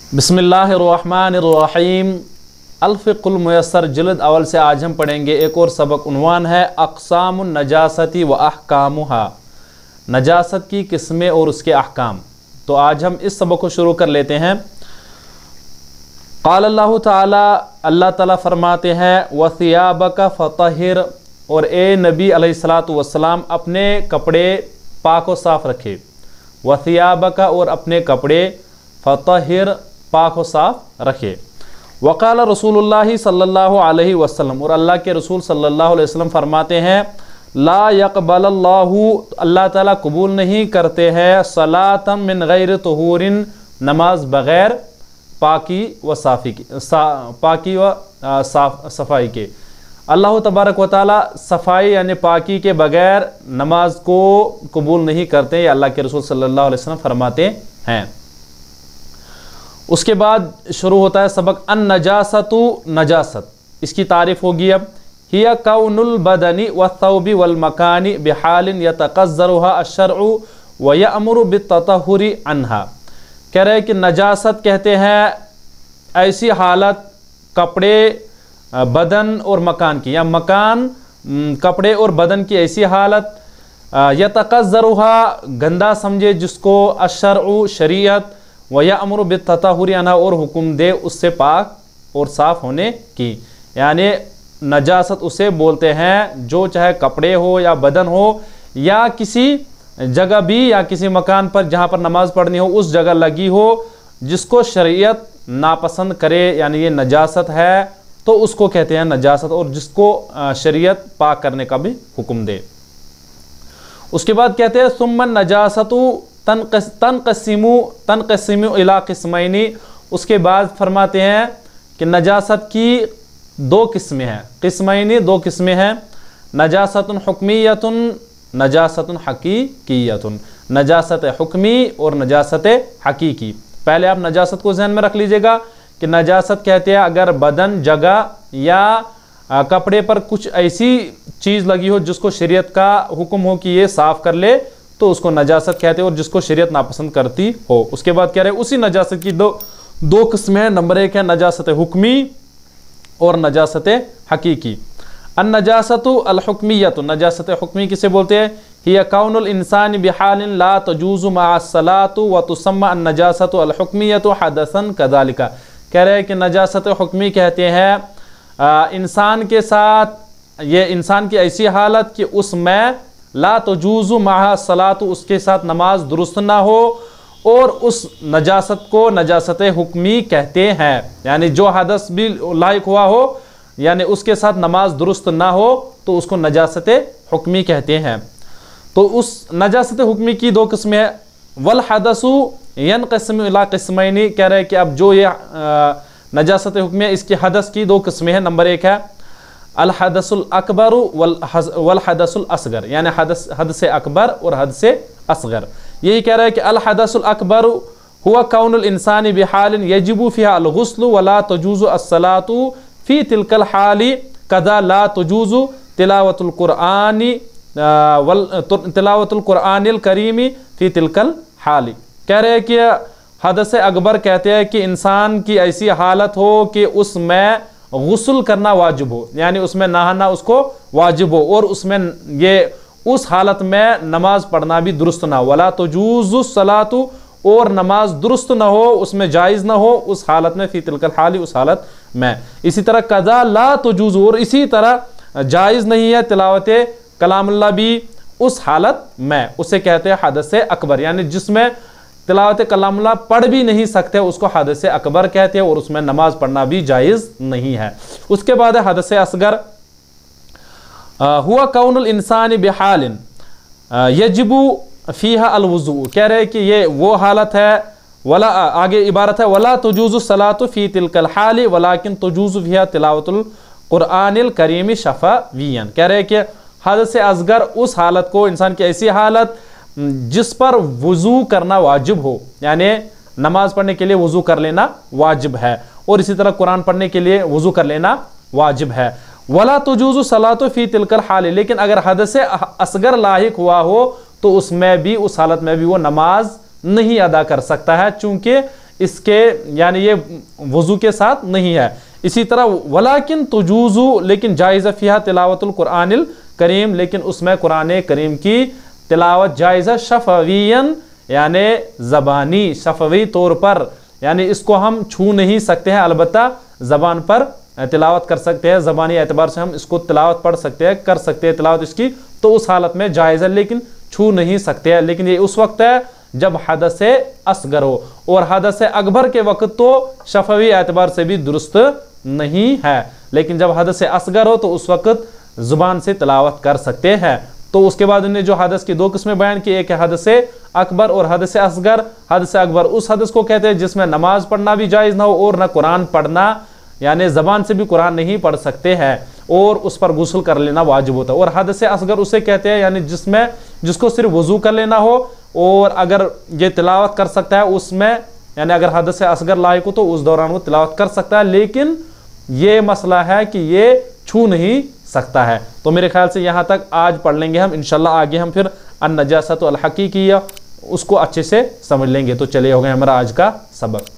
बिस्मिल्लाहिर्रहमानिर्रहीम। अल-फ़िक़्हुल मुयस्सर जिल्द अव्वल से आज हम पढ़ेंगे एक और सबक। उन्वान है अक़सामुन नजासती व अहकामुहा, नजासत की किस्में और उसके अहकाम। तो आज हम इस सबक को शुरू कर लेते हैं। क़ाल अल्लाहु ताला, अल्लाह ताला फरमाते हैं वसियाबका फ़तहिर, और ए नबी अलैहिस्सलातु वस्सलाम अपने कपड़े पाक व साफ़ रखे। वसियाबका, और अपने कपड़े फ़तहिर पाक व साफ़ रखे। वक़ाल रसूलुल्लाह सल्लल्लाहु अलैहि वसल्लम, और अल्लाह के रसूल सल्लल्लाहु अलैहि वसल्लम फरमाते हैं ला यक़बलल्लाहु, अल्लाह ताला कबूल नहीं करते हैं सलातम मिन गैर तुहूरिन, नमाज बग़ैर पाकी व साफ़ी की, पाकी व सफ़ाई के। अल्लाह तबारक व ताला सफ़ाई यानी पाकी के बग़ैर नमाज को कबूल नहीं करते, ये अल्लाह के रसूल सल्लल्लाहु अलैहि वसल्लम फरमाते हैं। उसके बाद शुरू होता है सबक अन नजासतु, नजासत, इसकी तारीफ़ होगी अब। हिया कौनुल बदनी व थौबी वल मकानी बिहालिन यतक़ज़्ज़रुहा अश्शरउ व यअमुरु बित्ततहुरी अन्हा। कह रहे हैं कि नजासत कहते हैं ऐसी हालत कपड़े, बदन और मकान की, या मकान, कपड़े और बदन की ऐसी हालत, यतक़ज़्ज़रुहा गंदा समझे जिसको, अश्शरउ शरीयत, व यअमुरु बित्ततहुरी अन्हा और हुक्म दे उससे पाक और साफ़ होने की। यानी नजासत उसे बोलते हैं जो चाहे कपड़े हो या बदन हो या किसी जगह भी या किसी मकान पर जहाँ पर नमाज पढ़नी हो उस जगह लगी हो, जिसको शरीयत नापसंद करे, यानी ये नजासत है, तो उसको कहते हैं नजासत, और जिसको शरीयत पाक करने का भी हुक्म दे। उसके बाद कहते हैं सुम्मन नजासतु तनक़सिमु इला क़िस्मैनी, उसके बाद फरमाते हैं कि नजासत की दो किस्में हैं। क़िस्मैनी, दो किस्में हैं, नजासतुन हुक्मियतुन, नजासतुन हकीकियतुन, नजासत हुक्मी और नजासत हकीकी। पहले आप नजासत को ज़हन में रख लीजिएगा कि नजासत कहते हैं अगर बदन, जगह या कपड़े पर कुछ ऐसी चीज़ लगी हो जिसको शरीयत का हुक्म हो कि ये साफ़ कर ले, तो उसको नजासत कहते हैं, और जिसको शरीयत नापसंद करती हो। उसके बाद कह रहे हैं उसी नजासत की दो किस्में हैं। नंबर एक है नजासत हुक्मी और नजासत हकीकी। अन नजासतु अल हुक्मियतु, नजासत हुक्मी किसे बोलते हैं? हिया कौनुल इंसान बिहालिन ला तजूज़ु मअस सलातु व तुसम्मा अन नजासतु अल हुक्मियतु हदसन कज़ालिका। कह रहे हैं कि नजासत हुक्मी कहते हैं इंसान के साथ, ये इंसान की ऐसी हालत कि उसमें ला तजूज़ु मअ सलातु, उसके साथ नमाज दुरुस्त ना हो, और उस नजासत को नजासत हुक्मी कहते हैं। यानी जो हदस भी लायक हुआ हो, यानी उसके साथ नमाज दुरुस्त ना हो, तो उसको नजासत हुक्मी कहते हैं। तो उस नजासत हुक्मी की दो किस्में हैं। वल हदसु यनक़सिमु इला क़िस्मैनी, कह रहे हैं कि अब जो ये नजासत हुक्मी है इसकी हदस की दो किस्में हैं। नंबर एक है अल हदसुल अकबर वल हदसुल असगर, यानी हद से अकबर और हद से असगर। यही कह रहा है कि अल हदसुल अकबर हुआ कौनुल इंसानी बिहालिन यजिबु फिहा अल गुस्लु वला तजूज़ु अस्सलातु फी तिलकल हाली कदा ला तजूज़ु तिलावतुल कुरआनी तिलावतुल कुरआनिल करीमी फी तिलकल हाली। कह रहे हैं कि हदस अकबर कहते हैं कि इंसान की ऐसी हालत हो कि उसमें गुस्ल करना वाजिब हो, यानी उसमें नहाना उसको वाजिब हो, और उसमें ये उस हालत में नमाज पढ़ना भी दुरुस्त ना हो। वला तजूज़ु सलातु, और नमाज दुरुस्त ना हो, उसमें जायज़ ना हो उस हालत में, फी तिलकल हाली, उस हालत में। इसी तरह कज़ा ला तजूज़ु, और इसी तरह जायज़ नहीं है तिलावत कलामुल्लाह भी उस हालत में, उसे कहते हैं हदस अकबर, यानी जिसमें तिलावत कलामुल्लाह पढ़ भी नहीं सकते उसको हदस अकबर कहते हैं, और उसमें नमाज पढ़ना भी जायज़ नहीं है। उसके बाद है हदस असगर, हुआ कौनुल इंसानी बिहालिन यजिबु फीहा अल वुज़ू। कह रहे हैं कि ये वो हालत है, वला आगे इबारत है वला तजूज़ु सलातु फी तिलकल हाली वलाकिन तजूज़ु फीहा तिलावतुल कुरआनिल करीमी शफ़ावियन। कह रहे हैं कि हदस असगर उस हालत को, इंसान की ऐसी हालत जिस पर वुज़ू करना वाजिब हो, यानी नमाज पढ़ने के लिए वुज़ू कर लेना वाजिब है, और इसी तरह कुरान पढ़ने के लिए वुज़ू कर लेना वाजिब है। वला तजूज़ु सलातु फी तिलकल हाली, लेकिन अगर हदस असगर लाहिक हुआ हो तो उसमें भी, उस हालत में भी वो नमाज नहीं अदा कर सकता है, चूँकि اس کے یعنی یہ وضو کے ساتھ نہیں ہے۔ اسی طرح ولیکن تجوزو، لیکن جائز فیہا تلاوت القرآن الکریم، لیکن اس میں قرآن کریم کی تلاوت جائز شفویاً یعنی زبانی شفوی طور پر، یعنی اس کو ہم چھو نہیں سکتے ہیں، البتہ زبان پر تلاوت کر سکتے ہیں، زبانی اعتبار سے ہم اس کو تلاوت پڑھ سکتے ہیں، کر سکتے ہیں تلاوت اس کی، تو اس حالت میں جائز ہے، لیکن چھو نہیں سکتے ہیں۔ لیکن یہ اس وقت ہے جب حدث اصغر ہو، اور حدث اکبر کے وقت تو شفوی اعتبار سے بھی درست نہیں ہے، لیکن جب حدث اصغر ہو تو اس وقت زبان سے تلاوت کر سکتے ہیں۔ تو اس کے بعد انہیں جو حدث کی دو قسمیں بیان کی، ایک ہے حدث اکبر اور حدث اصغر۔ حدث اکبر اس حدث کو کہتے ہیں جس میں نماز پڑھنا بھی جائز نہ ہو اور نہ قرآن پڑھنا، یعنی زبان سے بھی قرآن نہیں پڑھ سکتے ہیں، اور اس پر غسل کر لینا واجب ہوتا ہے۔ اور حدث اصغر اسے کہتے ہیں یعنی جس کو صرف وضو کر لینا ہو، اور اگر یہ تلاوت کر سکتا ہے اس میں، یعنی اگر حدث اصغر لاحق ہو تو اس دوران وہ تلاوت کر سکتا ہے، لیکن یہ مسئلہ ہے کہ یہ چھو نہیں سکتا ہے۔ تو میرے خیال سے یہاں تک آج پڑھ لیں گے ہم، انشاءاللہ آگے ہم پھر النجاست الحقیقیہ اس کو اچھے سے سمجھ لیں گے۔ تو چلیے ہو گئے ہمارا آج کا سبق۔